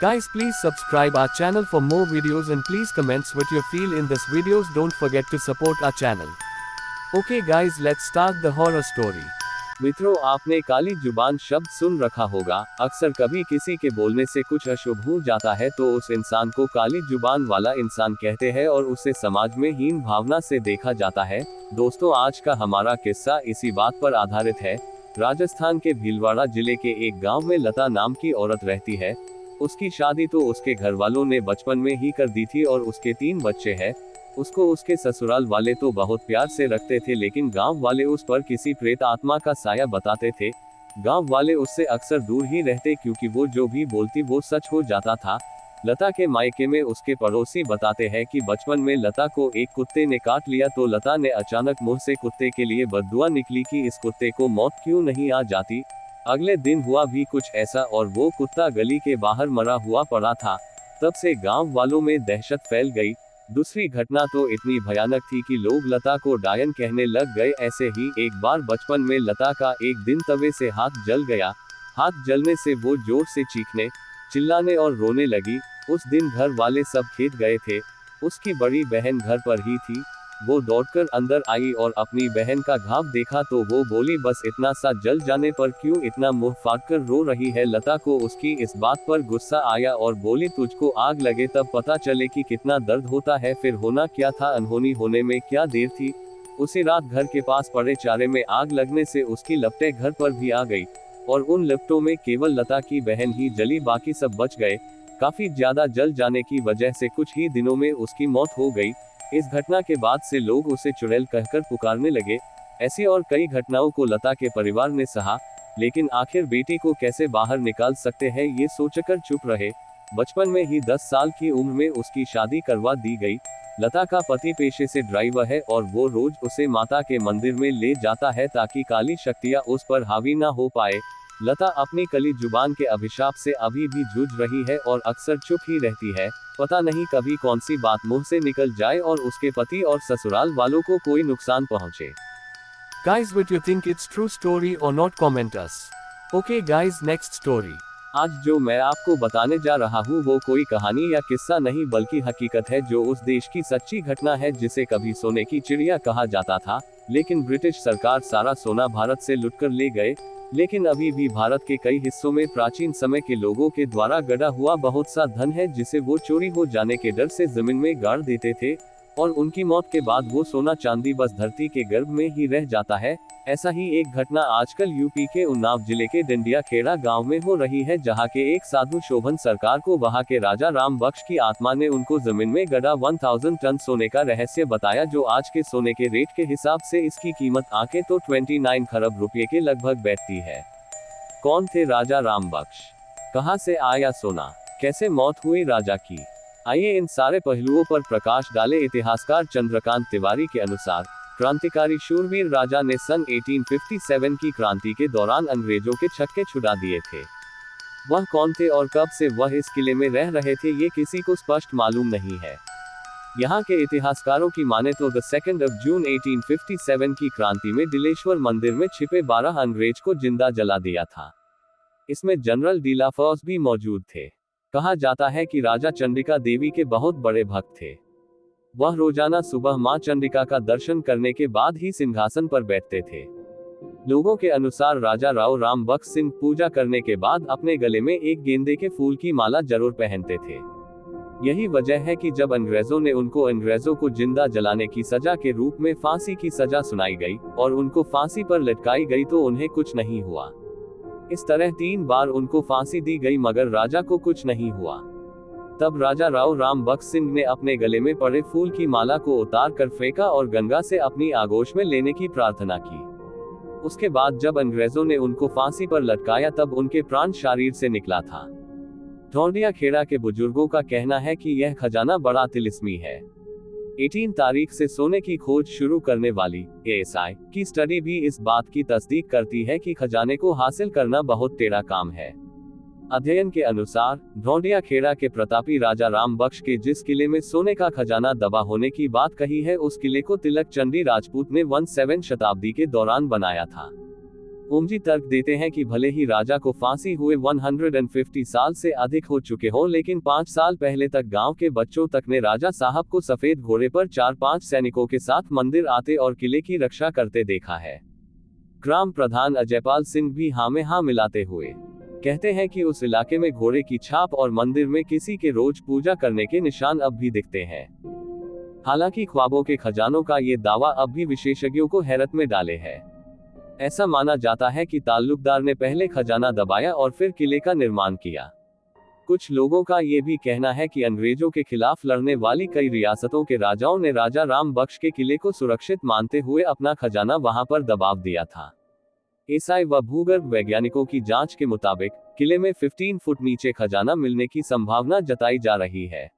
Guys, please subscribe our channel for more videos and please comments what you feel in this videos. Don't forget to support our channel. Okay guys, let's start the horror story. मित्रों, आपने काली जुबान शब्द सुन रखा होगा। अक्सर कभी किसी के बोलने से कुछ अशुभ हो जाता है तो उस इंसान को काली जुबान वाला इंसान कहते हैं और उसे समाज में हीन भावना से देखा जाता है। दोस्तों, आज का हमारा किस्सा इसी बात पर आधारित है। राजस्थान के भीलवाड़ा जिले के एक गांव में लता नाम की औरत रहती है। उसकी शादी तो उसके घर वालों ने बचपन में ही कर दी थी और उसके 3 बच्चे हैं। उसको उसके ससुराल वाले तो बहुत प्यार से रखते थे, लेकिन गांव वाले उस पर किसी प्रेत आत्मा का साया बताते थे। गांव वाले उससे अक्सर दूर ही रहते क्योंकि वो जो भी बोलती वो सच हो जाता था। लता के मायके में उसके पड़ोसी बताते हैं कि बचपन में लता को एक कुत्ते ने काट लिया तो लता ने अचानक मुंह से कुत्ते के लिए बद्दुआ निकली कि इस कुत्ते को मौत क्यों नहीं आ जाती। अगले दिन हुआ भी कुछ ऐसा और वो कुत्ता गली के बाहर मरा हुआ पड़ा था। तब से गांव वालों में दहशत फैल गई। दूसरी घटना तो इतनी भयानक थी कि लोग लता को डायन कहने लग गए। ऐसे ही एक बार बचपन में लता का एक दिन तवे से हाथ जल गया। हाथ जलने से वो जोर से चीखने, चिल्लाने और रोने लगी। उस दिन घर वाले सब खेत गए थे। उसकी बड़ी बहन घर पर ही थी। वो दौड़कर अंदर आई और अपनी बहन का घाव देखा तो वो बोली, बस इतना सा जल जाने पर क्यों इतना मुंह फाड़कर रो रही है। लता को उसकी इस बात पर गुस्सा आया और बोली, तुझको आग लगे तब पता चले कि कितना दर्द होता है। फिर होना क्या था, अनहोनी होने में क्या देर थी। उसी रात घर के पास पड़े चारे में आग लगने से उसकी लपटें घर पर भी आ गई और उन लपटों में केवल लता की बहन ही जली, बाकी सब बच गए। काफी ज्यादा जल जाने की वजह से कुछ ही दिनों में उसकी मौत हो गई। इस घटना के बाद से लोग उसे चुड़ैल कहकर पुकारने लगे। ऐसी और कई घटनाओं को लता के परिवार ने सहा, लेकिन आखिर बेटी को कैसे बाहर निकाल सकते हैं ये सोचकर चुप रहे। बचपन में ही 10 साल की उम्र में उसकी शादी करवा दी गई। लता का पति पेशे से ड्राइवर है और वो रोज उसे माता के मंदिर में ले जाता है ताकि काली शक्तियां उस पर हावी ना हो पाए। लता अपनी कली जुबान के अभिशाप से अभी भी जूझ रही है और अक्सर चुप ही रहती है। पता नहीं कभी कौन सी बात मुंह से निकल जाए और उसके पति और ससुराल वालों को कोई नुकसान पहुंचे। Guys, what you think it's true story or not, comment us. Okay guys, next story. आज जो मैं आपको बताने जा रहा हूँ वो कोई कहानी या किस्सा नहीं बल्कि हकीकत है, जो उस देश की सच्ची घटना है जिसे कभी सोने की चिड़िया कहा जाता था। लेकिन ब्रिटिश सरकार सारा सोना भारत से लुटकर ले गए। लेकिन अभी भी भारत के कई हिस्सों में प्राचीन समय के लोगों के द्वारा गड़ा हुआ बहुत सा धन है जिसे वो चोरी हो जाने के डर से जमीन में गाड़ देते थे और उनकी मौत के बाद वो सोना चांदी बस धरती के गर्भ में ही रह जाता है। ऐसा ही एक घटना आजकल यूपी के उन्नाव जिले के डंडिया खेड़ा गांव में हो रही है, जहां के एक साधु शोभन सरकार को वहां के राजा राम बख्श की आत्मा ने उनको जमीन में गड़ा 1000 टन सोने का रहस्य बताया, जो आज के सोने के रेट के हिसाब से इसकी कीमत आके तो 29 खरब रुपये के लगभग बैठती है। कौन थे राजा राम बख्श, कहां से आया सोना, कैसे मौत हुई राजा की, आइए इन सारे पहलुओं पर प्रकाश डाले। इतिहासकार चंद्रकांत तिवारी के अनुसार क्रांतिकारी शूरवीर राजा ने सन 1857 की क्रांति के दौरान अंग्रेजों के छक्के छुड़ा दिए थे। वह कौन थे और कब से वह इस किले में रह रहे थे ये किसी को स्पष्ट मालूम नहीं है। यहाँ के इतिहासकारों की माने तो 2 जून 1857 की क्रांति में दिलेश्वर मंदिर में छिपे 12 अंग्रेज को जिंदा जला दिया था। इसमें जनरल डीलाफोर्स भी मौजूद थे। कहा जाता है कि राजा चंडिका देवी के बहुत बड़े भक्त थे। वह रोजाना सुबह मां चंडिका का दर्शन करने के बाद ही सिंहासन पर बैठते थे। लोगों के अनुसार राजा राव राम बख्श सिंह पूजा करने के बाद अपने गले में एक गेंदे के फूल की माला जरूर पहनते थे। यही वजह है कि जब अंग्रेजों ने उनको अंग्रेजों को जिंदा जलाने की सजा के रूप में फांसी की सजा सुनाई गई और उनको फांसी पर लटकाई गई तो उन्हें कुछ नहीं हुआ। इस तरह 3 बार उनको फांसी दी गई मगर राजा को कुछ नहीं हुआ। तब राजा राव राम बख्श सिंह ने अपने गले में पड़े फूल की माला को उतार कर फेंका और गंगा से अपनी आगोश में लेने की प्रार्थना की। उसके बाद जब अंग्रेजों ने उनको फांसी पर लटकाया तब उनके प्राण शरीर से निकला था। ढोंडिया खेड़ा के बुजुर्गों का कहना है कि यह खजाना बड़ा तिलिस्मी है। 18 तारीख से सोने की खोज शुरू करने वाली ASI की स्टडी भी इस बात की तस्दीक करती है कि खजाने को हासिल करना बहुत टेढ़ा काम है। अध्ययन के अनुसार ढोंडिया खेड़ा के प्रतापी राजा राम बख्श के जिस किले में सोने का खजाना दबा होने की बात कही है, उस किले को तिलक चंडी राजपूत ने 17वीं शताब्दी के दौरान बनाया था। ओमजी तर्क देते हैं कि भले ही राजा को फांसी हुए 150 साल से अधिक हो चुके हों, लेकिन 5 साल पहले तक गांव के बच्चों तक ने राजा साहब को सफेद घोड़े पर 4-5 सैनिकों के साथ मंदिर आते और किले की रक्षा करते देखा है। ग्राम प्रधान अजयपाल सिंह भी हाँ में हाँ मिलाते हुए कहते हैं कि उस इलाके में घोड़े की छाप और मंदिर में किसी के रोज पूजा करने के निशान अब भी दिखते हैं। हालांकि ख्वाबों के खजानों का ये दावा अब भी विशेषज्ञों को हैरत में डाले है। ऐसा माना जाता है कि ताल्लुकदार ने पहले खजाना दबाया और फिर किले का निर्माण किया। कुछ लोगों का ये भी कहना है कि अंग्रेजों के खिलाफ लड़ने वाली कई रियासतों के राजाओं ने राजा राम बख्श के किले को सुरक्षित मानते हुए अपना खजाना वहां पर दबाव दिया था। एसआई व भूगर्भ वैज्ञानिकों की जांच के मुताबिक किले में 15 फुट नीचे खजाना मिलने की संभावना जताई जा रही है।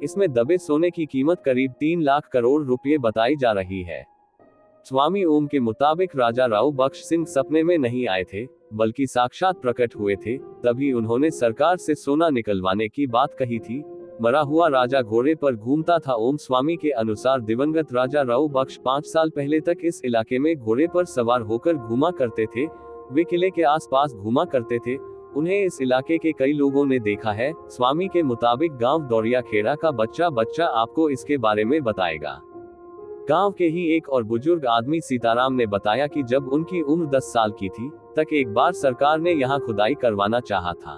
इसमें दबे सोने की कीमत करीब 3 लाख करोड़ रुपए बताई जा रही है। स्वामी ओम के मुताबिक राजा राव बख्श सिंह सपने में नहीं आए थे, बल्कि साक्षात प्रकट हुए थे, तभी उन्होंने सरकार से सोना निकलवाने की बात कही थी। मरा हुआ राजा घोड़े पर घूमता था। ओम स्वामी के अनुसार दिवंगत राजा राव बख्श 5 साल पहले तक इस इलाके में घोड़े पर सवार होकर घूमा करते थे। वे किले के आसपास घूमा करते थे। उन्हें इस इलाके के कई लोगों ने देखा है। स्वामी के मुताबिक गांव दौरिया खेड़ा का बच्चा आपको इसके बारे में बताएगा। गांव के ही एक और बुजुर्ग आदमी सीताराम ने बताया कि जब उनकी उम्र 10 साल की थी तक एक बार सरकार ने यहां खुदाई करवाना चाहा था।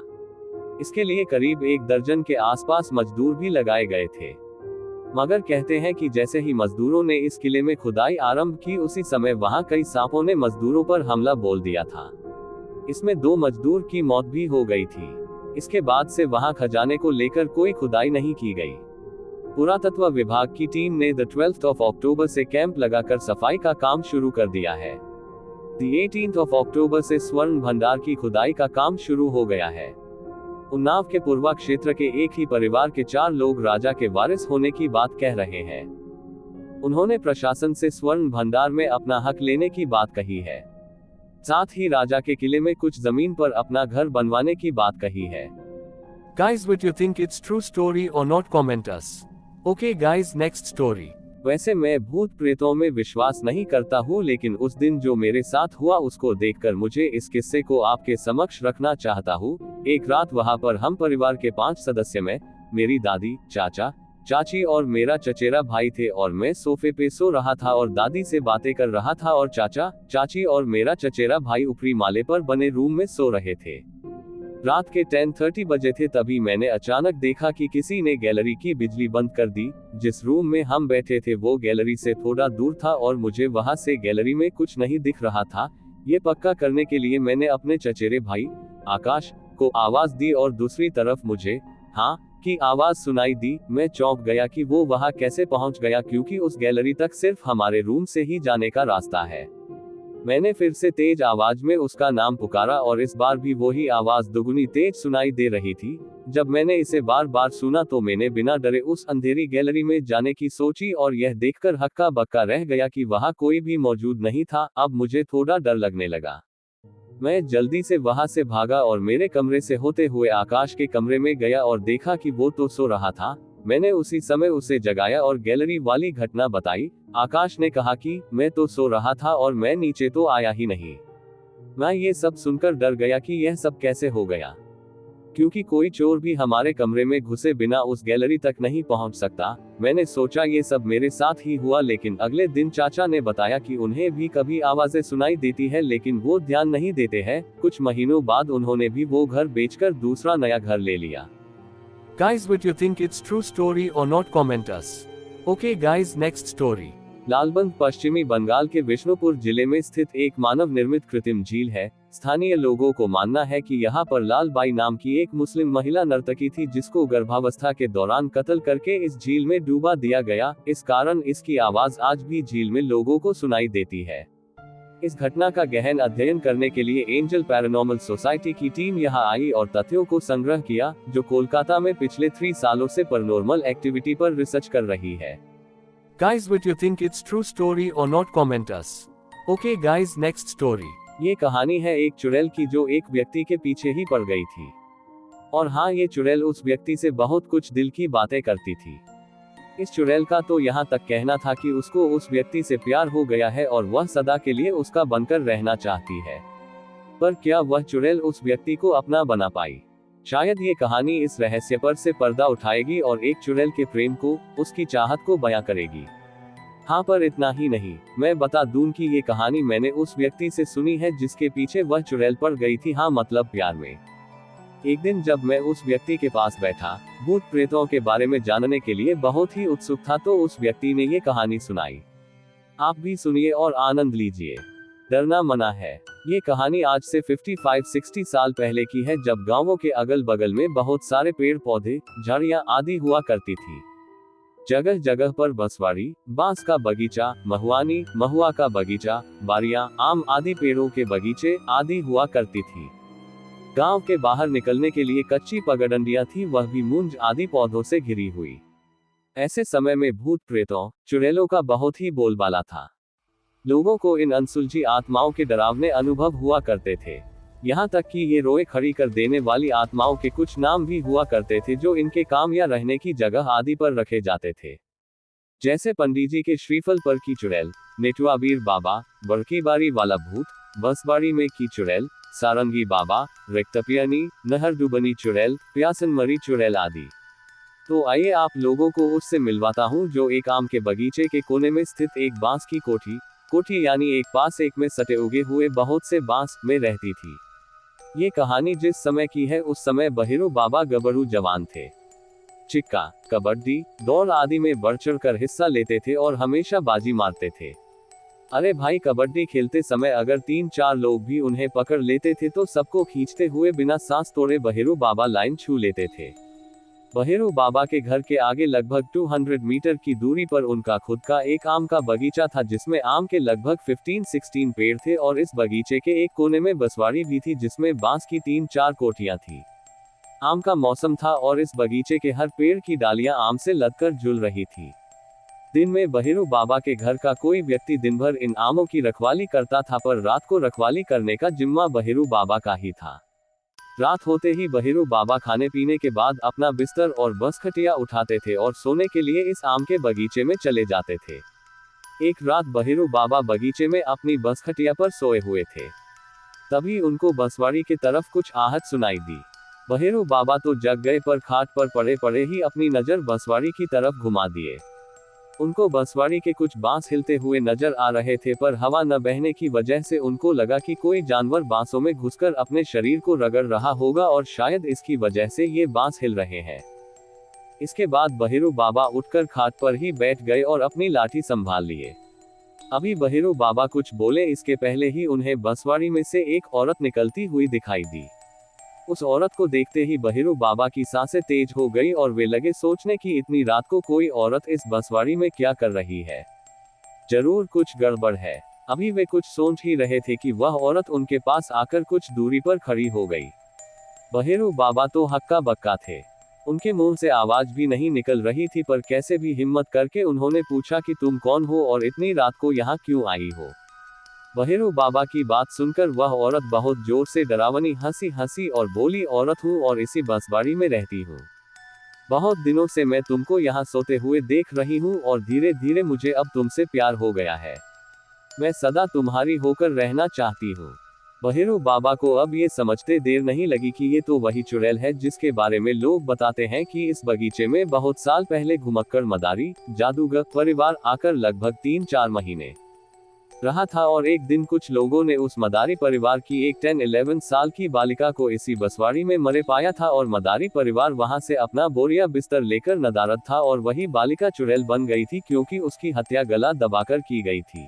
इसके लिए करीब 1 दर्जन के आसपास मजदूर भी लगाए गए थे, मगर कहते हैं कि जैसे ही मजदूरों ने इस किले में खुदाई आरंभ की, उसी समय वहां कई सांपों ने मजदूरों पर हमला बोल दिया था। इसमें 2 मजदूर की मौत भी हो गई थी। इसके बाद से वहां खजाने को लेकर कोई खुदाई नहीं की गई। पुरातत्व विभाग की टीम ने 12 अक्टूबर से कैंप लगाकर सफाई का काम शुरू कर दिया है। 18 अक्टूबर से स्वर्ण भंडार की खुदाई का काम शुरू हो गया है। उन्नाव के पूर्वा क्षेत्र के एक ही परिवार के 4 लोग राजा के वारिस होने की बात कह रहे हैं। उन्होंने प्रशासन से स्वर्ण भंडार में अपना हक लेने की बात कही है। साथ ही राजा के किले में कुछ जमीन पर अपना घर बनवाने की बात कही है। Guys, what you think it's true story or not? Comment us. Okay guys, next story. वैसे मैं भूत प्रेतों में विश्वास नहीं करता हूँ, लेकिन उस दिन जो मेरे साथ हुआ उसको देखकर मुझे इस किस्से को आपके समक्ष रखना चाहता हूँ। एक रात वहाँ पर हम परिवार के 5 सदस्य में मेरी दादी, चाचा, चाची और मेरा चचेरा भाई थे, और मैं सोफे पे सो रहा था और दादी से बातें कर रहा था, और चाचा, चाची और मेरा चचेरा भाई ऊपरी माले पर बने रूम में सो रहे थे। रात के 10:30 बजे थे। तभी मैंने अचानक देखा कि किसी ने गैलरी की बिजली बंद कर दी। जिस रूम में हम बैठे थे वो गैलरी से थोड़ा दूर था और मुझे वहां से गैलरी में कुछ नहीं दिख रहा था। ये पक्का करने के लिए मैंने अपने चचेरे भाई आकाश को आवाज दी और दूसरी तरफ मुझे हाँ की आवाज सुनाई दी। मैं चौंक गया कि वो वहां कैसे पहुंच गया, क्योंकि उस गैलरी तक सिर्फ हमारे रूम से ही जाने का रास्ता है। मैंने फिर से तेज आवाज में उसका नाम पुकारा और इस बार भी वही आवाज दुगुनी तेज सुनाई दे रही थी। जब मैंने इसे बार बार सुना तो मैंने बिना डरे उस अंधेरी गैलरी में जाने की सोची और यह देखकर हक्का बक्का रह गया कि वहां कोई भी मौजूद नहीं था। अब मुझे थोड़ा डर लगने लगा। मैं जल्दी से वहां से भागा और मेरे कमरे से होते हुए आकाश के कमरे में गया और देखा कि वो तो सो रहा था। मैंने उसी समय उसे जगाया और गैलरी वाली घटना बताई। आकाश ने कहा कि मैं तो सो रहा था और मैं नीचे तो आया ही नहीं। मैं ये सब सुनकर डर गया कि यह सब कैसे हो गया, क्योंकि कोई चोर भी हमारे कमरे में घुसे बिना उस गैलरी तक नहीं पहुंच सकता। मैंने सोचा ये सब मेरे साथ ही हुआ, लेकिन अगले दिन चाचा ने बताया कि उन्हें भी कभी आवाजें सुनाई देती है, लेकिन वो ध्यान नहीं देते हैं। कुछ महीनों बाद उन्होंने भी वो घर बेचकर दूसरा नया घर ले लिया। Guys, what you think it's true story or not? Comment us. Okay guys, next story. लालबंद पश्चिमी बंगाल के विष्णुपुर जिले में स्थित एक मानव निर्मित कृत्रिम झील है। स्थानीय लोगों को मानना है कि यहाँ पर लालबाई नाम की एक मुस्लिम महिला नर्तकी थी, जिसको गर्भावस्था के दौरान कत्ल करके इस झील में डूबा दिया गया। इस कारण इसकी आवाज आज भी झील में लोगों को सुनाई देती है। इस घटना का गहन अध्ययन करने के लिए एंजल पैरानॉर्मल सोसाइटी की टीम यहां आई और तथ्यों को संग्रह किया, जो कोलकाता में पिछले 3 सालों से पैरानॉर्मल एक्टिविटी पर रिसर्च कर रही है। Guys, what you think it's true story or not? Comment us. Okay guys, next story. ये कहानी है एक चुड़ैल की जो एक व्यक्ति के पीछे ही पड़ गई थी। और हाँ, ये चुड़ैल उस व्यक्ति से बहुत कुछ दिल की बातें करती थी। इस चुड़ैल का तो यहाँ तक कहना था कि उसको उस व्यक्ति से प्यार हो गया है और वह सदा के लिए उसका बनकर रहना चाहती है। पर क्या वह चुड़ैल उस व्यक्ति को अपना बना पाई? शायद ये कहानी इस रहस्य पर से पर्दा उठाएगी और एक चुड़ैल के प्रेम को, उसकी चाहत को बयां करेगी। हाँ, पर इतना ही नहीं, मैं बता दूं कि ये कहानी मैंने उस व्यक्ति से सुनी है जिसके पीछे वह चुड़ैल पड़ गई थी, हाँ मतलब प्यार में। एक दिन जब मैं उस व्यक्ति के पास बैठा, भूत प्रेतों के बारे में जानने के लिए बहुत ही उत्सुक था, तो उस व्यक्ति ने ये कहानी सुनाई। आप भी सुनिए और आनंद लीजिए। डरना मना है। ये कहानी आज से 55-60 साल पहले की है, जब गांवों के अगल बगल में बहुत सारे पेड़ पौधे, झाड़ियां आदि हुआ करती थी। जगह जगह पर बंसवाड़ी, बांस का बगीचा, महुआनी, महुआ का बगीचा, बारियां, आम आदि पेड़ों के बगीचे आदि हुआ करती थी। गांव के बाहर निकलने के लिए कच्ची पगडंडियां थी, वह भी मूंज आदि पौधों से घिरी हुई। ऐसे समय में भूत प्रेतों, चुड़ैलों का बहुत ही बोलबाला था। लोगों को इन अनसुलझी आत्माओं के डरावने अनुभव हुआ करते थे। यहाँ तक कि ये रोए खड़ी कर देने वाली आत्माओं के कुछ नाम भी हुआ करते थे, जो इनके काम या रहने की जगह आदि पर रखे जाते थे। जैसे पंडित जी के श्रीफल पर की चुड़ैल, नेटुआबीर बाबा, बड़की बारी वाला भूत, बंसवाड़ी में की चुड़ैल, सारंगी बाबा, रेक्तपियनी, नहर डुबनी चुड़ैल, प्यासन मरी चुड़ैल आदि। तो आइए आप लोगों को उससे मिलवाता हूँ, जो एक आम के बगीचे के कोने में स्थित एक बांस की कोठी यानी एक पास एक में सटे उगे हुए बहुत से बांस में रहती थी। ये कहानी जिस समय की है, उस समय बहेरू बाबा गबरू जवान थे। चिक्का, कबड्डी, दौड़ आदि में बढ़ चढ़ कर हिस्सा लेते थे और हमेशा बाजी मारते थे। अरे भाई, कबड्डी खेलते समय अगर 3-4 लोग भी उन्हें पकड़ लेते थे तो सबको खींचते हुए बिना सांस तोड़े बहेरू बाबा लाइन छू लेते थे। बहेरू बाबा के घर के आगे लगभग 200 मीटर की दूरी पर उनका खुद का एक आम का बगीचा था, जिसमें आम के लगभग 15-16 पेड़ थे और इस बगीचे के एक कोने में बंसवाड़ी भी थी, जिसमें बांस की 3-4 कोठियां थी। आम का मौसम था और इस बगीचे के हर पेड़ की डालियां आम से लदकर झूल रही थी। दिन में बहेरू बाबा के घर का कोई व्यक्ति दिन भर इन आमों की रखवाली करता था, पर रात को रखवाली करने का जिम्मा बहेरू बाबा का ही था। रात होते ही बहेरू बाबा खाने पीने के बाद अपना बिस्तर और बसखटिया उठाते थे और सोने के लिए इस आम के बगीचे में चले जाते थे। एक रात बहेरू बाबा बगीचे में अपनी बसखटिया पर सोए हुए थे। तभी उनको बंसवाड़ी की तरफ कुछ आहट सुनाई दी। बहेरू बाबा तो जग गए, पर खाट पर पड़े पड़े ही अपनी नजर बंसवाड़ी की तरफ घुमा दिए। उनको बंसवाड़ी के कुछ बांस हिलते हुए नजर आ रहे थे, पर हवा न बहने की वजह से उनको लगा कि कोई जानवर बांसों में घुसकर अपने शरीर को रगड़ रहा होगा और शायद इसकी वजह से ये बांस हिल रहे हैं। इसके बाद बहेरू बाबा उठकर खाट पर ही बैठ गए और अपनी लाठी संभाल लिए। अभी बहेरू बाबा कुछ बोले इसके पहले ही उन्हें बंसवाड़ी में से एक औरत निकलती हुई दिखाई दी। उस औरत को देखते ही बहेरू बाबा की सांसें तेज हो गई और वे लगे सोचने कि इतनी रात को कोई औरत इस बंसवाड़ी में क्या कर रही है, जरूर कुछ गड़बड़ है। अभी वे कुछ सोच ही रहे थे कि वह औरत उनके पास आकर कुछ दूरी पर खड़ी हो गई। बहेरू बाबा तो हक्का बक्का थे, उनके मुंह से आवाज भी नहीं निकल रही थी, पर कैसे भी हिम्मत करके उन्होंने पूछा कि तुम कौन हो और इतनी रात को यहाँ क्यों आई हो। बहेरू बाबा की बात सुनकर वह औरत बहुत जोर से डरावनी हंसी हंसी और बोली, औरत हूँ और इसी बंसवाड़ी में रहती हूँ। बहुत दिनों से मैं तुमको यहाँ सोते हुए देख रही हूँ और धीरे धीरे मुझे अब तुमसे प्यार हो गया है। मैं सदा तुम्हारी होकर रहना चाहती हूँ। बहेरू बाबा को अब ये समझते देर नहीं लगी कि ये तो वही चुड़ैल है जिसके बारे में लोग बताते हैं कि इस बगीचे में बहुत साल पहले घुमक्कड़ मदारी जादूगर परिवार आकर लगभग 3-4 महीने रहा था, और एक दिन कुछ लोगों ने उस मदारी परिवार की एक 10-11 साल की बालिका को इसी बंसवाड़ी में मरे पाया था, और मदारी परिवार वहां से अपना बोरिया बिस्तर लेकर नदारद था और वही बालिका चुड़ैल बन गई थी, क्योंकि उसकी हत्या गला दबाकर की गई थी।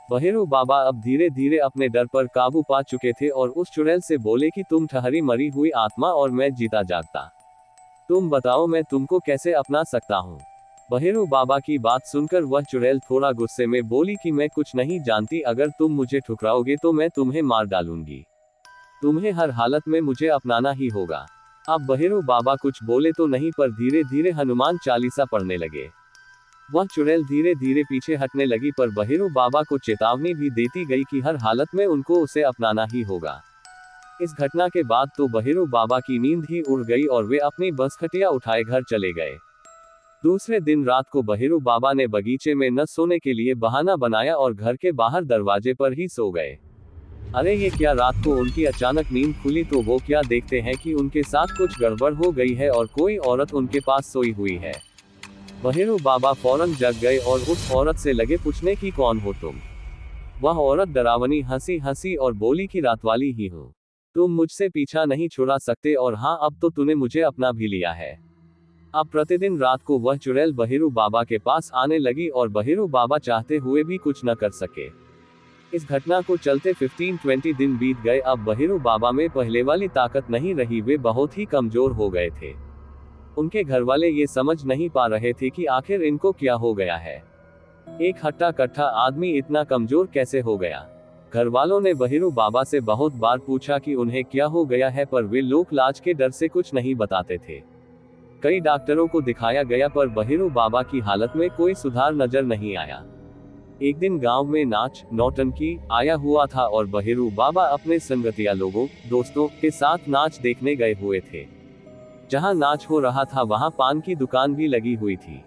बहेरू बाबा अब धीरे धीरे अपने डर पर काबू पा चुके थे और उस चुड़ैल से बोले कि तुम ठहरी मरी हुई आत्मा और मैं जीता जागता, तुम बताओ मैं तुमको कैसे अपना सकता हूँ। बहेरू बाबा की बात सुनकर वह चुड़ैल थोड़ा गुस्से में बोली कि मैं कुछ नहीं जानती, अगर तुम मुझे ठुकराओगे तो मैं तुम्हें मार डालूंगी, तुम्हें हर हालत में मुझे अपनाना ही होगा। अब बहेरू बाबा कुछ बोले तो नहीं, पर धीरे धीरे हनुमान चालीसा पढ़ने लगे। वह चुड़ैल धीरे धीरे पीछे हटने लगी, पर बहेरू बाबा को चेतावनी भी देती गई कि हर हालत में उनको उसे अपनाना ही होगा। इस घटना के बाद तो बहेरू बाबा की नींद ही उड़ गई और वे अपनी बसखटिया उठाए घर चले गए। दूसरे दिन रात को बहेरू बाबा ने बगीचे में न सोने के लिए बहाना बनाया और घर के बाहर दरवाजे पर ही सो गए। अरे ये क्या, रात को उनकी अचानक नींद खुली तो वो क्या देखते हैं कि उनके साथ कुछ गड़बड़ हो गई है और कोई औरत उनके पास सोई हुई है। बहेरू बाबा फौरन जग गए और उस औरत से लगे पूछने की कौन हो तुम। वह औरत डरावनी हंसी हंसी और बोली कि रातवाली ही हूँ, तुम मुझसे पीछा नहीं छुड़ा सकते और हाँ अब तो तूने मुझे अपना भी लिया है। अब प्रतिदिन रात को वह चुड़ैल बहेरू बाबा के पास आने लगी और बहेरू बाबा चाहते हुए भी कुछ न कर सके। इस घटना को चलते 15-20 दिन बीत गए। अब बहेरू बाबा में पहले वाली ताकत नहीं रही, वे बहुत ही कमजोर हो गए थे। उनके घरवाले ये समझ नहीं पा रहे थे कि आखिर इनको क्या हो गया है। एक हट्टा कट्टा आदमी इतना कमजोर कैसे हो गया। घरवालों ने बहेरू बाबा से बहुत बार पूछा कि उन्हें क्या हो गया है, पर वे लोक लाज के डर से कुछ नहीं बताते थे। कई डॉक्टरों को दिखाया गया पर बहेरू बाबा की हालत में कोई सुधार नजर नहीं आया। एक दिन गांव में नाच नौटंकी आया हुआ था और बहेरू बाबा अपने संगतिया लोगों दोस्तों के साथ नाच देखने गए हुए थे। जहां नाच हो रहा था वहां पान की दुकान भी लगी हुई थी।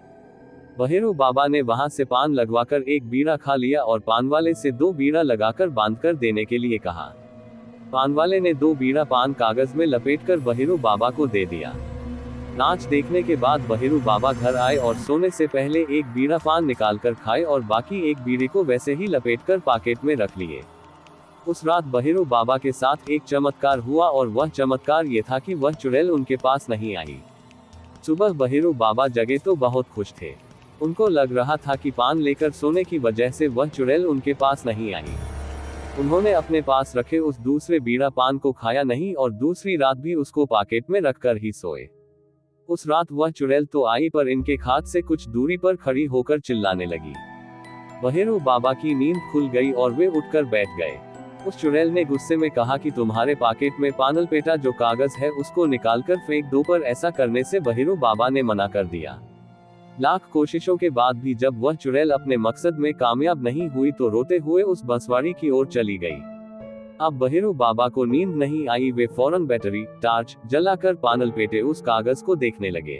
बहेरू बाबा ने वहां से पान लगवाकर एक बीड़ा खा लिया और पान वाले से 2 बीड़ा लगाकर बांधकर देने के लिए कहा। पान वाले ने 2 बीड़ा पान कागज में लपेटकर बहेरू बाबा को दे दिया। नाच देखने के बाद बहेरू बाबा घर आए और सोने से पहले एक बीड़ा पान निकालकर खाए और बाकी एक बीड़े को वैसे ही लपेटकर पॉकेट में रख लिए। उस रात बहेरू बाबा के साथ एक चमत्कार हुआ और वह चमत्कार ये था कि वह चुड़ैल उनके पास नहीं आई। सुबह बहेरू बाबा जगे तो बहुत खुश थे। उनको लग रहा था कि पान लेकर सोने की वजह से वह चुड़ैल उनके पास नहीं आई। उन्होंने अपने पास रखे उस दूसरे बीड़ा पान को खाया नहीं और दूसरी रात भी उसको पॉकेट में रखकर ही सोए। उस रात वह चुड़ैल तो आई पर इनके खाट से कुछ दूरी पर खड़ी होकर चिल्लाने लगी। बहेरू बाबा की नींद खुल गई और वे उठकर बैठ गए। उस चुड़ैल ने गुस्से में कहा कि तुम्हारे पॉकेट में पान लपेटा जो कागज है उसको निकालकर फेंक दो, पर ऐसा करने से बहेरू बाबा ने मना कर दिया। लाख कोशिशों के बाद भी जब वह चुड़ैल अपने मकसद में कामयाब नहीं हुई तो रोते हुए उस बंसवाड़ी की ओर चली गई। अब बहेरू बाबा को नींद नहीं आई। वे फौरन बैटरी टार्च जलाकर पान लपेटे उस कागज को देखने लगे।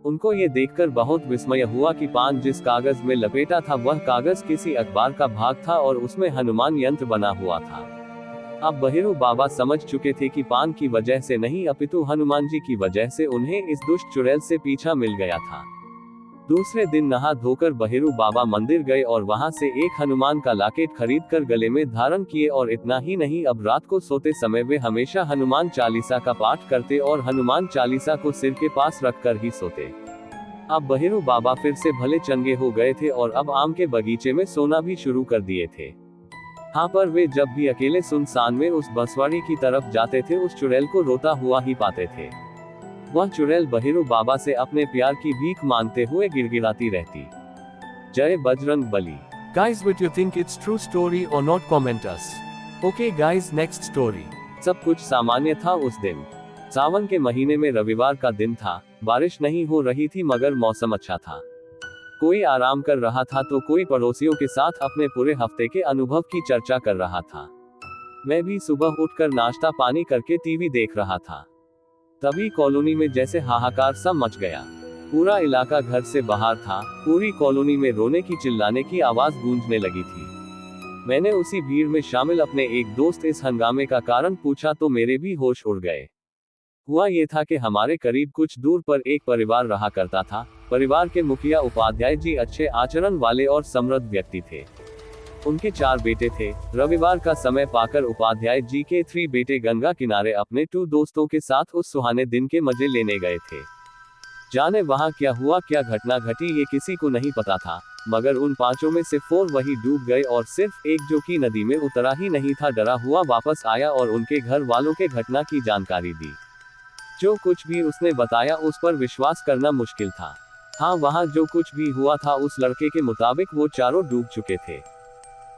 उनको ये देखकर बहुत विस्मय हुआ कि पान जिस कागज में लपेटा था वह कागज किसी अखबार का भाग था और उसमें हनुमान यंत्र बना हुआ था। अब बहेरू बाबा समझ चुके थे कि पान की वजह से नहीं अपितु हनुमान जी की वजह से उन्हें इस दुष्ट चुड़ैल से पीछा मिल गया था। दूसरे दिन नहा धोकर बहेरू बाबा मंदिर गए और वहां से एक हनुमान का लॉकेट खरीद कर गले में धारण किए। और इतना ही नहीं, अब रात को सोते समय वे हमेशा हनुमान चालीसा का पाठ करते और हनुमान चालीसा को सिर के पास रखकर ही सोते। अब बहेरू बाबा फिर से भले चंगे हो गए थे और अब आम के बगीचे में सोना भी शुरू कर दिए थे। हाँ, पर वे जब भी अकेले सुनसान में उस बंसवाड़ी की तरफ जाते थे उस चुड़ैल को रोता हुआ ही पाते थे। वह चुड़ैल बहेरू बाबा से अपने प्यार की भीख मांगते हुए गिड़गिड़ाती रहती। जय Bajrang Bali. Guys, what you think it's true story or not, comment us. Okay guys, next story. सब कुछ सामान्य था उस दिन। सावन के महीने में रविवार का दिन था। बारिश नहीं हो रही थी मगर मौसम अच्छा था। कोई आराम कर रहा था तो कोई पड़ोसियों के साथ अपने पूरे हफ्ते के अनुभव की चर्चा कर रहा था। मैं भी सुबह उठकर नाश्ता पानी करके टीवी देख रहा था। तभी कॉलोनी में जैसे हाहाकार सा मच गया। पूरा इलाका घर से बाहर था। पूरी कॉलोनी में रोने की चिल्लाने की आवाज गूंजने लगी थी। मैंने उसी भीड़ में शामिल अपने एक दोस्त इस हंगामे का कारण पूछा तो मेरे भी होश उड़ गए। हुआ ये था कि हमारे करीब कुछ दूर पर एक परिवार रहा करता था। परिवार के मुखिया उपाध्याय जी अच्छे आचरण वाले और समृद्ध व्यक्ति थे। उनके 4 बेटे थे। रविवार का समय पाकर उपाध्याय जी के 3 बेटे गंगा किनारे अपने 2 दोस्तों के साथ उस सुहाने दिन के मजे लेने गए थे। जाने वहां क्या हुआ, क्या घटना घटी, ये किसी को नहीं पता था, मगर उन 5 में से 4 वही डूब गए और सिर्फ एक जो कि नदी में उतरा ही नहीं था डरा हुआ वापस आया और उनके घर वालों के घटना की जानकारी दी। जो कुछ भी उसने बताया उस पर विश्वास करना मुश्किल था। हाँ, वहां जो कुछ भी हुआ था उस लड़के के मुताबिक वो चारों डूब चुके थे।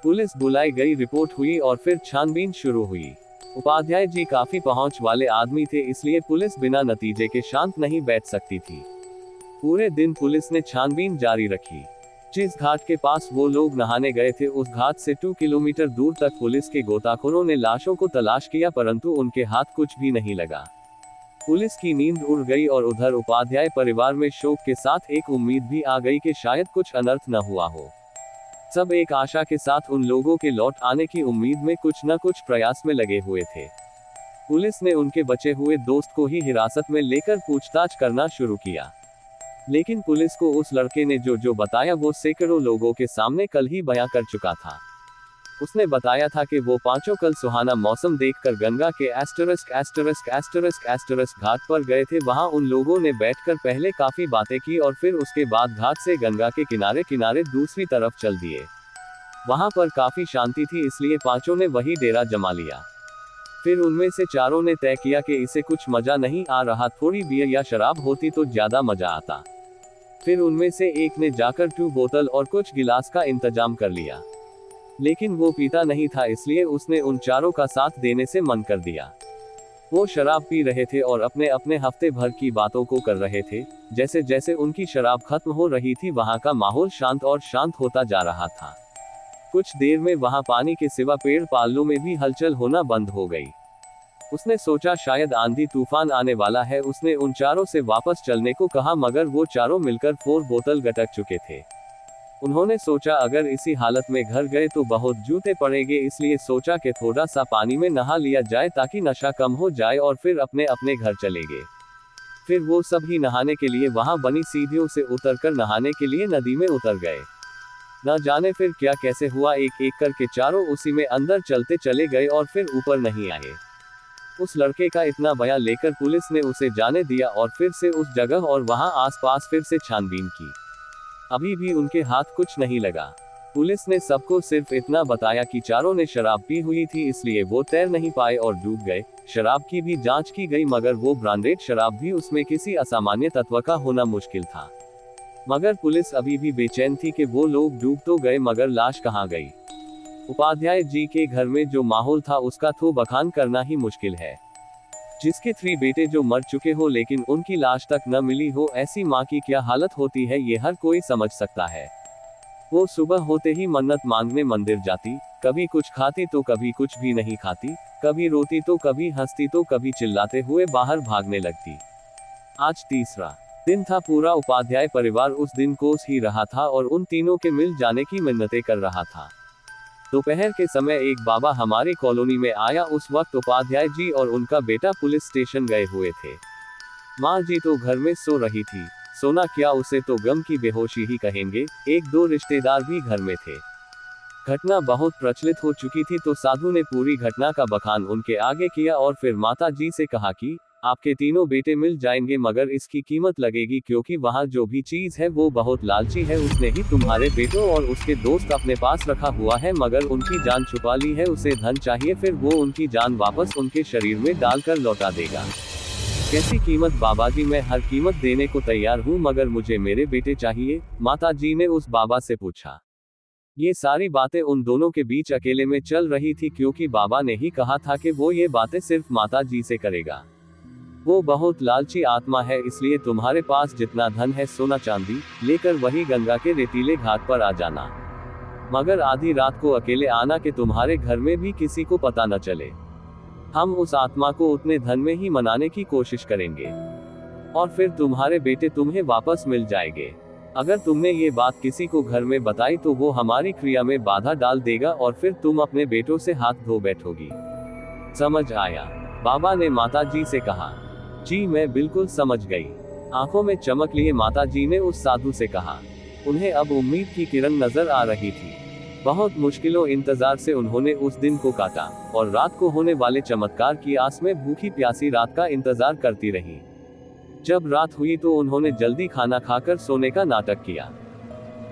पुलिस बुलाई गई, रिपोर्ट हुई और फिर छानबीन शुरू हुई। उपाध्याय जी काफी पहुंच वाले आदमी थे, इसलिए पुलिस बिना नतीजे के शांत नहीं बैठ सकती थी। पूरे दिन पुलिस ने छानबीन जारी रखी। जिस घाट के पास वो लोग नहाने गए थे उस घाट से 2 किलोमीटर दूर तक पुलिस के गोताखोरों ने लाशों को तलाश किया, परंतु उनके हाथ कुछ भी नहीं लगा। पुलिस की नींद उड़ गई और उधर उपाध्याय परिवार में शोक के साथ एक उम्मीद भी आ गई कि शायद कुछ अनर्थ न हुआ हो। सब एक आशा के साथ उन लोगों के लौट आने की उम्मीद में कुछ न कुछ प्रयास में लगे हुए थे। पुलिस ने उनके बचे हुए दोस्त को ही हिरासत में लेकर पूछताछ करना शुरू किया, लेकिन पुलिस को उस लड़के ने जो बताया वो सैकड़ों लोगों के सामने कल ही बयां कर चुका था। उसने बताया था कि वो पांचों कल सुहाना मौसम देखकर गंगा के ****** घाट पर गए थे। वहां उन लोगों ने बैठकर पहले काफी बातें की और फिर उसके बाद घाट से गंगा के किनारे किनारे दूसरी तरफ चल दिए। वहां पर काफी शांति थी, इसलिए पांचों ने वही डेरा जमा लिया। फिर उनमें से चारों ने तय किया कि इसे कुछ मजा नहीं आ रहा, थोड़ी बियर या शराब होती तो ज्यादा मजा आता। फिर उनमें से एक ने जाकर 2 बोतल और कुछ गिलास का इंतजाम कर लिया, लेकिन वो पीता नहीं था, इसलिए उसने उन चारों का साथ देने से मन कर दिया। वो शराब पी रहे थे और अपने अपने हफ्ते भर की बातों को कर रहे थे। जैसे जैसे उनकी शराब खत्म हो रही थी, वहां का माहौल शांत और शांत होता जा रहा था। कुछ देर में वहां पानी के सिवा पेड़ पालों में भी हलचल होना बंद हो गई। उसने सोचा शायद आंधी तूफान आने वाला है। उसने उन चारों से वापस चलने को कहा, मगर वो चारों मिलकर 4 बोतल गटक चुके थे। उन्होंने सोचा अगर इसी हालत में घर गए तो बहुत जूते पड़ेंगे, इसलिए सोचा कि थोड़ा सा पानी में नहा लिया जाए ताकि नशा कम हो जाए और फिर अपने अपने घर चलेंगे। फिर वो सब ही नहाने के लिए वहां बनी सीढ़ियों से उतरकर नहाने के लिए नदी में उतर गए। न जाने फिर क्या कैसे हुआ, एक एक करके चारों उसी में अंदर चलते चले गए और फिर ऊपर नहीं आए। उस लड़के का इतना बयान लेकर पुलिस ने उसे जाने दिया और फिर से उस जगह और वहां आसपास फिर से छानबीन की। अभी भी उनके हाथ कुछ नहीं लगा। पुलिस ने सबको सिर्फ इतना बताया कि चारों ने शराब पी हुई थी, इसलिए वो तैर नहीं पाए और डूब गए। शराब की भी जांच की गई, मगर वो ब्रांडेड शराब भी, उसमें किसी असामान्य तत्व का होना मुश्किल था। मगर पुलिस अभी भी बेचैन थी कि वो लोग डूब तो गए, मगर लाश कहाँ गई। उपाध्याय जी के घर में जो माहौल था उसका तो बखान करना ही मुश्किल है। जिसके 3 बेटे जो मर चुके हो लेकिन उनकी लाश तक न मिली हो, ऐसी माँ की क्या हालत होती है ये हर कोई समझ सकता है। वो सुबह होते ही मन्नत मांगने मंदिर जाती, कभी कुछ खाती तो कभी कुछ भी नहीं खाती, कभी रोती तो कभी हंसती तो कभी चिल्लाते हुए बाहर भागने लगती। आज तीसरा दिन था। पूरा उपाध्याय परिवार उस दिन कोस ही रहा था और उन तीनों के मिल जाने की मिन्नतें कर रहा था। दोपहर के समय एक बाबा हमारी कॉलोनी में आया। उस वक्त उपाध्याय जी और उनका बेटा पुलिस स्टेशन गए हुए थे। माँ जी तो घर में सो रही थी। सोना क्या, उसे तो गम की बेहोशी ही कहेंगे। 1-2 रिश्तेदार भी घर में थे। घटना बहुत प्रचलित हो चुकी थी, तो साधु ने पूरी घटना का बखान उनके आगे किया और फिर माता जी से कहा कि आपके तीनों बेटे मिल जाएंगे, मगर इसकी कीमत लगेगी, क्योंकि वहाँ जो भी चीज है वो बहुत लालची है। उसने ही तुम्हारे बेटों और उसके दोस्त अपने पास रखा हुआ है, मगर उनकी जान छुपा ली है। उसे धन चाहिए, फिर वो उनकी जान वापस उनके शरीर में डालकर लौटा देगा। कैसी कीमत बाबा जी? मैं हर कीमत देने को तैयार हूँ, मगर मुझे मेरे बेटे चाहिए। माता जी ने उस बाबा से पूछा। ये सारी बातें उन दोनों के बीच अकेले में चल रही थी, क्योंकि बाबा ने ही कहा था कि वो ये बातें सिर्फ माता जी से करेगा। वो बहुत लालची आत्मा है, इसलिए तुम्हारे पास जितना धन है सोना चांदी लेकर वही गंगा के रेतीले घाट पर आ जाना, मगर आधी रात को अकेले आना कि तुम्हारे घर में भी किसी को पता न चले। हम उस आत्मा को उतने धन में ही मनाने की कोशिश करेंगे और फिर तुम्हारे बेटे तुम्हें वापस मिल जाएंगे। अगर तुमने ये बात किसी को घर में बताई तो वो हमारी क्रिया में बाधा डाल देगा और फिर तुम अपने बेटों से हाथ धो बैठोगी। समझ आया? बाबा ने माता जी से कहा। जी मैं बिल्कुल समझ गई। आंखों में चमक लिए माता जी ने उस साधु से कहा। उन्हें अब उम्मीद की किरण नजर आ रही थी। बहुत मुश्किलों इंतजार से उन्होंने उस दिन को काटा और रात को होने वाले चमत्कार की आस में भूखी प्यासी रात का इंतजार करती रही। जब रात हुई तो उन्होंने जल्दी खाना खाकर सोने का नाटक किया।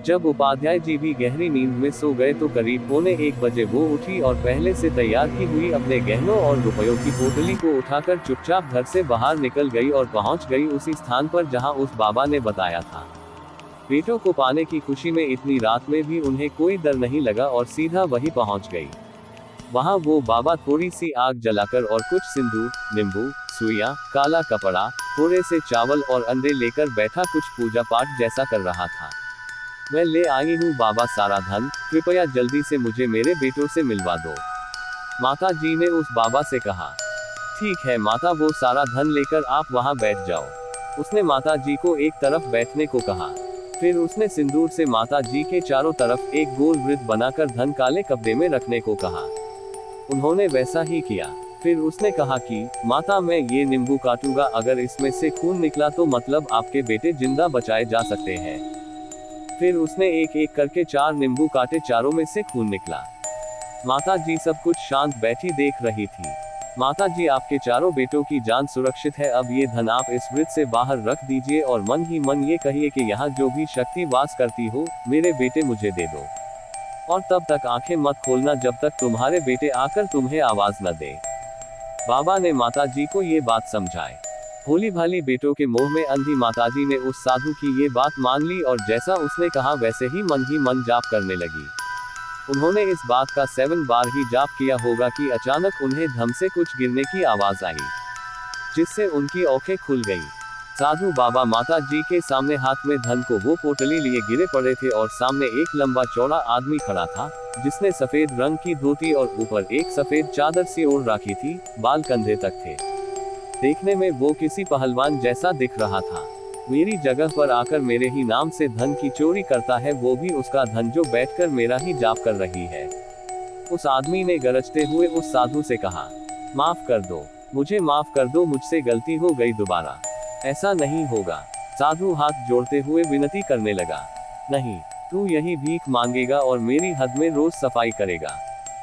जब उपाध्याय जी भी गहरी नींद में सो गए तो करीब 1:45 बजे वो उठी और पहले से तैयार की हुई अपने गहनों और रुपयों की पोटली को उठाकर चुपचाप घर से बाहर निकल गई और पहुंच गई उसी स्थान पर जहां उस बाबा ने बताया था। बेटों को पाने की खुशी में इतनी रात में भी उन्हें कोई डर नहीं लगा और सीधा वहीं पहुंच गई। वहां वो बाबा थोड़ी सी आग जलाकर और कुछ सिंदूर, नींबू, सुइयां, काला कपड़ा, थोड़े से चावल और अंडे लेकर बैठा कुछ पूजा पाठ जैसा कर रहा था। मैं ले आई हूँ बाबा सारा धन, कृपया जल्दी से मुझे मेरे बेटों से मिलवा दो। माता जी ने उस बाबा से कहा। ठीक है माता, वो सारा धन लेकर आप वहाँ बैठ जाओ। उसने माता जी को एक तरफ बैठने को कहा। फिर उसने सिंदूर से माता जी के चारों तरफ एक गोल वृत्त बनाकर धन काले कपड़े में रखने को कहा। उन्होंने वैसा ही किया। फिर उसने कहा कि माता मैं ये नींबू काटूंगा, अगर इसमें से खून निकला तो मतलब आपके बेटे जिंदा बचाए जा सकते हैं। फिर उसने एक एक करके 4 नींबू काटे, चारों में से खून निकला। माता जी सब कुछ शांत बैठी देख रही थी। माता जी आपके चारों बेटों की जान सुरक्षित है, अब ये धन आप इस वृत्त से बाहर रख दीजिए और मन ही मन ये कहिए कि यहाँ जो भी शक्ति वास करती हो मेरे बेटे मुझे दे दो। और तब तक आंखें मत खोलना जब तक तुम्हारे बेटे आकर तुम्हें आवाज न दे। बाबा ने माता जी को ये बात समझाई। भोली भाली बेटों के मोह में अंधी माताजी ने उस साधु की ये बात मान ली और जैसा उसने कहा वैसे ही मन जाप करने लगी। उन्होंने इस बात का 7 बार ही जाप किया होगा कि अचानक उन्हें धम से कुछ गिरने की आवाज आई, जिससे उनकी आंखें खुल गई। साधु बाबा माता जी के सामने हाथ में धन को वो पोटली लिए गिरे पड़े थे और सामने एक लंबा चौड़ा आदमी खड़ा था, जिसने सफेद रंग की धोती और ऊपर एक सफेद चादर सी ओढ़ रखी थी, बाल कंधे तक थे। देखने में वो किसी पहलवान जैसा दिख रहा था। मेरी जगह पर आकर मेरे ही नाम से धन की चोरी करता है, वो भी उसका धन जो बैठकर मेरा ही जाप कर रही है। उस आदमी ने गरजते हुए उस साधु से कहा, माफ कर दो, मुझे माफ कर दो, मुझसे गलती हो गई, दोबारा ऐसा नहीं होगा। साधु हाथ जोड़ते हुए विनती करने लगा, नहीं, तू यही भीख मांगेगा और मेरी हद में रोज सफाई करेगा।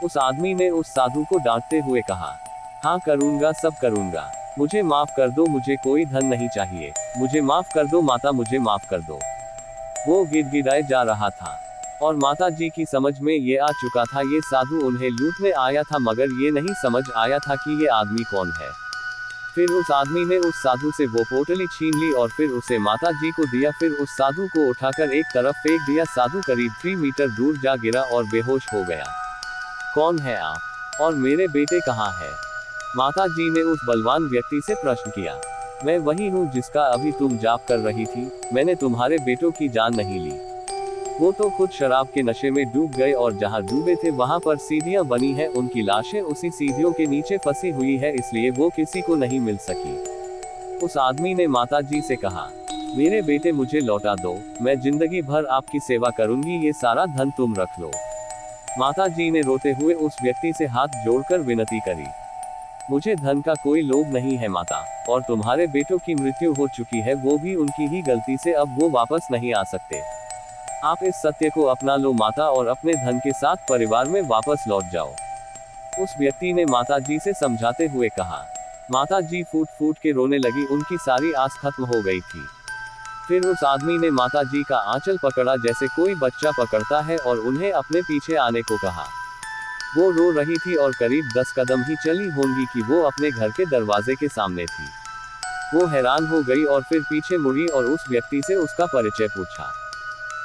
उस आदमी ने उस साधु को डांटते हुए कहा, हाँ करूंगा, सब करूंगा, मुझे माफ कर दो, मुझे कोई धन नहीं चाहिए, मुझे माफ कर दो माता, मुझे माफ कर दो। वो गिड़गिड़ाए जा रहा था और माता जी की समझ में ये आ चुका था ये साधु उन्हें लूटने आया था, मगर ये नहीं समझ आया था कि ये आदमी कौन है। फिर उस आदमी ने उस साधु से वो पोटली छीन ली और फिर उसे माता जी को दिया। फिर उस साधु को उठाकर एक तरफ फेंक दिया। साधु करीब 3 मीटर दूर जा गिरा और बेहोश हो गया। कौन है आप और मेरे बेटे कहाँ है? माता जी ने उस बलवान व्यक्ति से प्रश्न किया। मैं वही हूँ जिसका अभी तुम जाप कर रही थी, मैंने तुम्हारे बेटों की जान नहीं ली। वो तो खुद शराब के नशे में डूब गए और जहाँ डूबे थे वहाँ पर सीढ़ियाँ बनी है, उनकी लाशें उसी सीढ़ियों के नीचे फंसी हुई है, इसलिए वो किसी को नहीं मिल सकी। उस आदमी ने माता जी से कहा, मेरे बेटे मुझे लौटा दो, मैं जिंदगी भर आपकी सेवा करूंगी, ये सारा धन तुम रख लो। माता जी ने रोते हुए उस व्यक्ति से हाथ जोड़कर विनती करी, मुझे धन का कोई लोभ नहीं है माता, और तुम्हारे बेटों की मृत्यु हो चुकी है, वो भी उनकी ही गलती से, अब वो वापस नहीं आ सकते। आप इस सत्य को अपना लो माता और अपने धन के साथ परिवार में वापस लौट जाओ। उस व्यक्ति ने माता जी से समझाते हुए कहा। माता जी फूट फूट के रोने लगी, उनकी सारी आस खत्म हो गई थी। फिर उस आदमी ने माता जी का आंचल पकड़ा जैसे कोई बच्चा पकड़ता है और उन्हें अपने पीछे आने को कहा। वो रो रही थी और करीब 10 कदम ही चली होंगी कि वो अपने घर के दरवाजे के सामने थी। वो हैरान हो गई और फिर पीछे मुड़ी और उस व्यक्ति से उसका परिचय पूछा।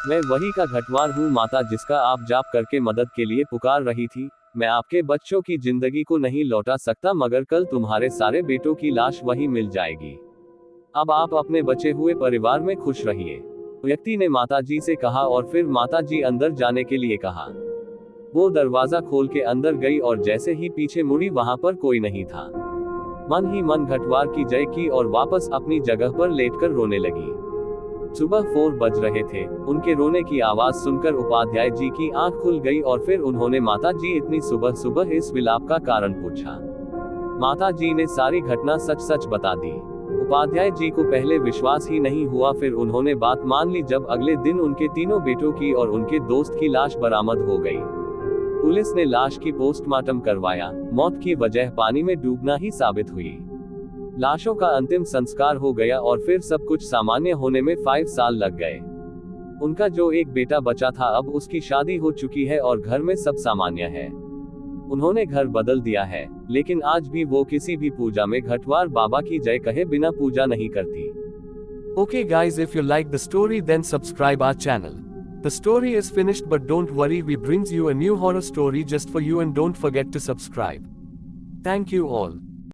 मैं वही का घटवार हूँ माता, जिसका आप जाप करके मदद के लिए पुकार रही थी। मैं आपके बच्चों की जिंदगी को नहीं लौटा सकता, मगर कल तुम्हारे सारे बेटों की लाश वहीं मिल जाएगी। अब आप अपने बचे हुए परिवार में खुश रहिए, व्यक्ति ने माता जी से कहा और फिर माता जी अंदर जाने के लिए कहा। वो दरवाजा खोल के अंदर गई और जैसे ही पीछे मुड़ी वहां पर कोई नहीं था। मन ही मन घटवार की जय की और वापस अपनी जगह पर लेटकर रोने लगी। सुबह 4 बज रहे थे। उनके रोने की आवाज सुनकर उपाध्याय जी की आंख खुल गई और फिर उन्होंने माता जी इतनी सुबह सुबह इस विलाप का कारण पूछा। माता जी ने सारी घटना सच सच बता दी। उपाध्याय जी को पहले विश्वास ही नहीं हुआ, फिर उन्होंने बात मान ली जब अगले दिन उनके तीनों बेटों की और उनके दोस्त की लाश बरामद हो गई। पुलिस ने लाश की पोस्टमार्टम करवाया। मौत की वजह पानी में डूबना ही साबित हुई। लाशों का अंतिम संस्कार हो गया और फिर सब कुछ सामान्य होने में 5 साल लग गए। उनका जो एक बेटा बचा था अब उसकी शादी हो चुकी है और घर में सब सामान्य है। उन्होंने घर बदल दिया है, लेकिन आज भी वो किसी भी पूजा में घटवार बाबा की जय कहे बिना पूजा नहीं करती। Okay guys, if you like the story then subscribe our channel. The story is finished, but don't worry, we brings you a new horror story just for you, and don't forget to subscribe. Thank you all.